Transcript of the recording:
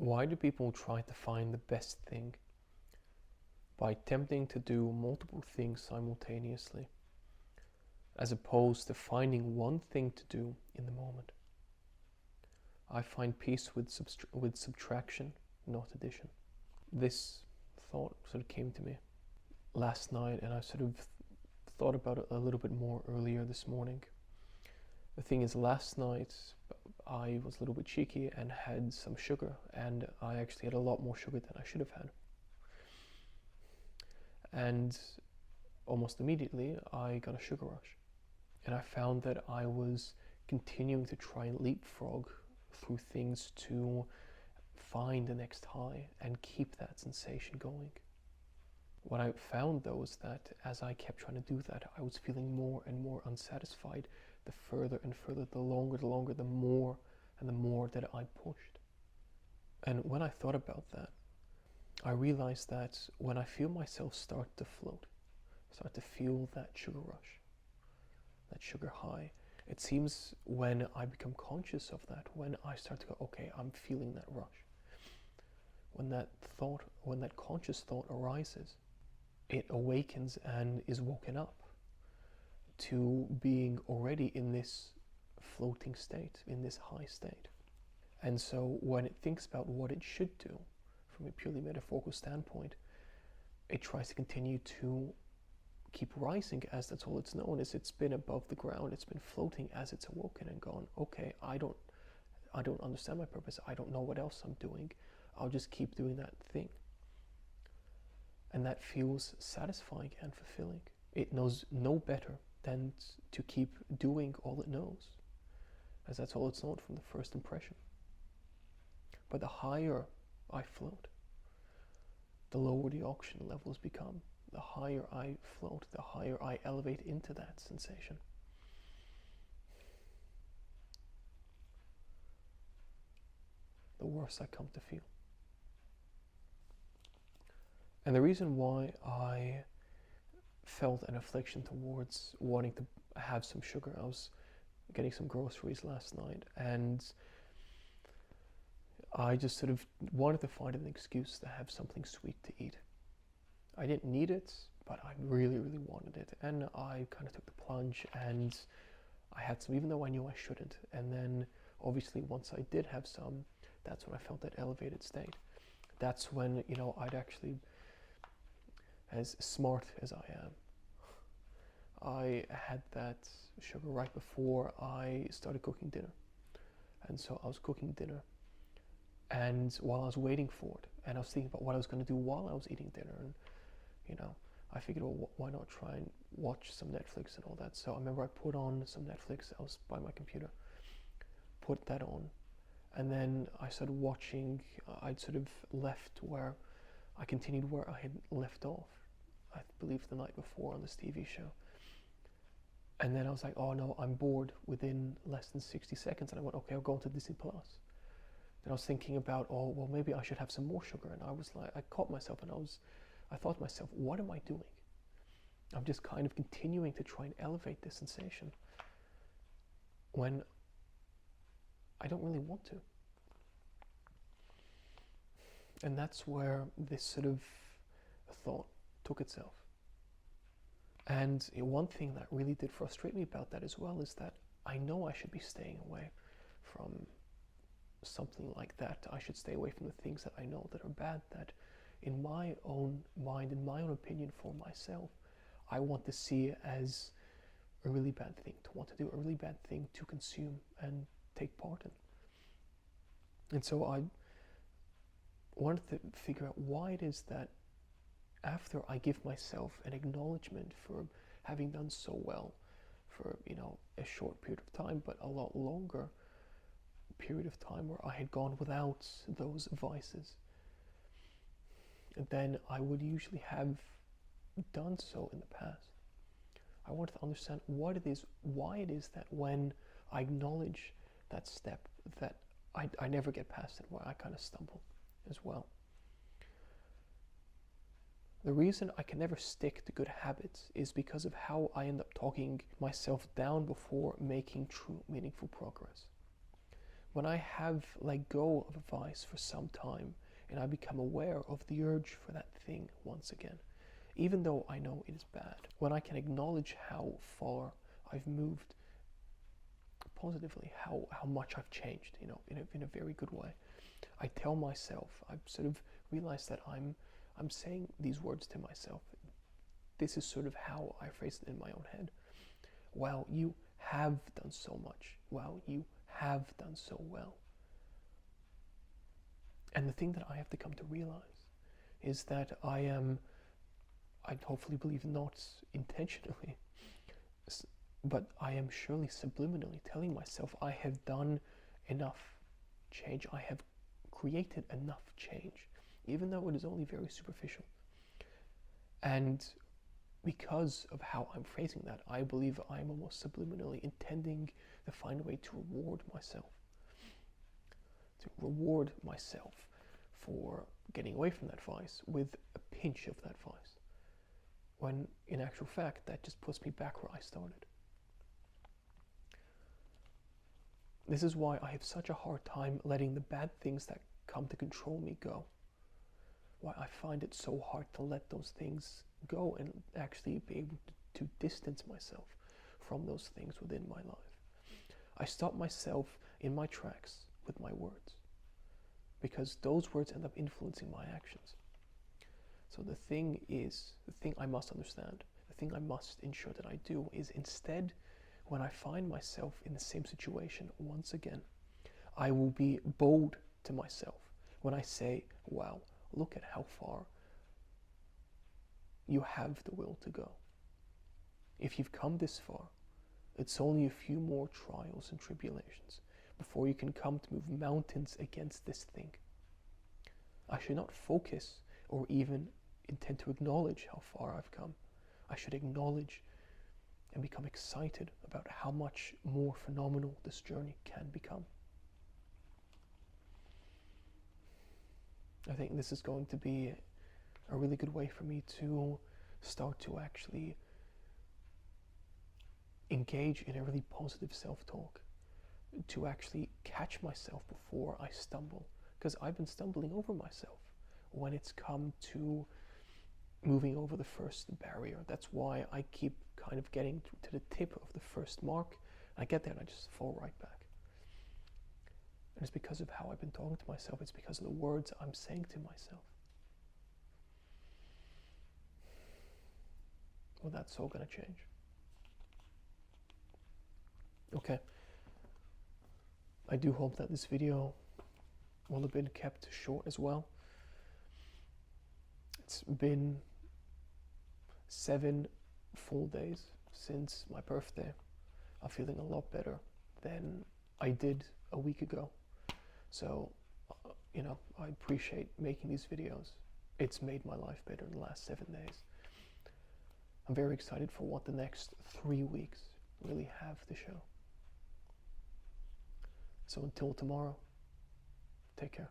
Why do people try to find the best thing by attempting to do multiple things simultaneously, as opposed to finding one thing to do in the moment? I find peace with subtraction, not addition. This thought sort of came to me last night, and I sort of thought about it a little bit more earlier this morning. The thing is, last night I was a little bit cheeky and had some sugar, and I actually had a lot more sugar than I should have had. And almost immediately I got a sugar rush. And I found that I was continuing to try and leapfrog through things to find the next high and keep that sensation going. What I found though is that as I kept trying to do that, I was feeling more and more unsatisfied the further and further, the longer, the more and the more that I pushed. And when I thought about that, I realized that when I feel myself start to float, start to feel that sugar rush, that sugar high, it seems when I become conscious of that, when I start to go, okay, I'm feeling that rush. When that conscious thought arises, it awakens and is woken up to being already in this floating state, in this high state. And so when it thinks about what it should do from a purely metaphorical standpoint, it tries to continue to keep rising, as that's all it's known, as it's been above the ground, it's been floating as it's awoken and gone, okay, I don't understand my purpose, I don't know what else I'm doing, I'll just keep doing that thing. And that feels satisfying and fulfilling. It knows no better than to keep doing all it knows, as that's all it's known from the first impression. But the higher I float, the lower the oxygen levels become. The higher I float, the higher I elevate into that sensation. The worse I come to feel. And the reason why I felt an affliction towards wanting to have some sugar, I was getting some groceries last night, and I just sort of wanted to find an excuse to have something sweet to eat. I didn't need it, but I really, really wanted it. And I kind of took the plunge and I had some, even though I knew I shouldn't. And then obviously once I did have some, that's when I felt that elevated state. That's when, I'd actually, as smart as I am, I had that sugar right before I started cooking dinner. And so I was cooking dinner, and while I was waiting for it, and I was thinking about what I was going to do while I was eating dinner, and I figured, well, why not try and watch some Netflix and all that. So I remember I put on some Netflix. I was by my computer, put that on, and then I started watching. I'd sort of left where I continued where I had left off, I believe the night before on this TV show. And then I was like, oh no, I'm bored within less than 60 seconds. And I went, okay, I'll go into Disney Plus. Then I was thinking about, oh, well, maybe I should have some more sugar. And I was like, I caught myself and I thought to myself, what am I doing? I'm just kind of continuing to try and elevate this sensation when I don't really want to. And that's where this sort of thought took itself. And one thing that really did frustrate me about that as well is that I know I should be staying away from something like that. I should stay away from the things that I know that are bad, that in my own mind, in my own opinion for myself, I want to see it as a really bad thing, to want to do a really bad thing to consume and take part in. And so I wanted to figure out why it is that after I give myself an acknowledgement for having done so well for, a short period of time, but a lot longer period of time where I had gone without those vices, then I would usually have done so in the past. I wanted to understand what it is, why it is that when I acknowledge that step, that I never get past it, where I kind of stumble as well. The reason I can never stick to good habits is because of how I end up talking myself down before making true, meaningful progress. when I have let go of a vice for some time and I become aware of the urge for that thing once again, even though I know it is bad, when I can acknowledge how far I've moved positively, how much I've changed, in a very good way, I tell myself, I've sort of realized that I'm saying these words to myself. This is sort of how I phrase it in my own head. Wow, you have done so much. Wow, you have done so well. And the thing that I have to come to realize is that I hopefully believe not intentionally, but I am surely subliminally telling myself I have done enough change. I have created enough change, even though it is only very superficial. And because of how I'm phrasing that, I believe I'm almost subliminally intending to find a way to reward myself. To reward myself for getting away from that vice with a pinch of that vice. When in actual fact, that just puts me back where I started. This is why I have such a hard time letting the bad things that come to control me go. Why I find it so hard to let those things go and actually be able to distance myself from those things within my life. I stop myself in my tracks with my words, because those words end up influencing my actions. So the thing I must understand, the thing I must ensure that I do is, instead, when I find myself in the same situation once again, I will be bold to myself when I say, wow, look at how far you have the will to go. If you've come this far, it's only a few more trials and tribulations before you can come to move mountains against this thing. I should not focus or even intend to acknowledge how far I've come. I should acknowledge and become excited about how much more phenomenal this journey can become. I think this is going to be a really good way for me to start to actually engage in a really positive self-talk, to actually catch myself before I stumble, because I've been stumbling over myself when it's come to moving over the first barrier. That's why I keep kind of getting to the tip of the first mark. I get there and I just fall right back. And it's because of how I've been talking to myself. It's because of the words I'm saying to myself. Well, that's all going to change. Okay. I do hope that this video will have been kept short as well. It's been 7 full days since my birthday. I'm feeling a lot better than I did a week ago. So, I appreciate making these videos. It's made my life better in the last 7 days. I'm very excited for what the next 3 weeks really have to show. So until tomorrow, take care.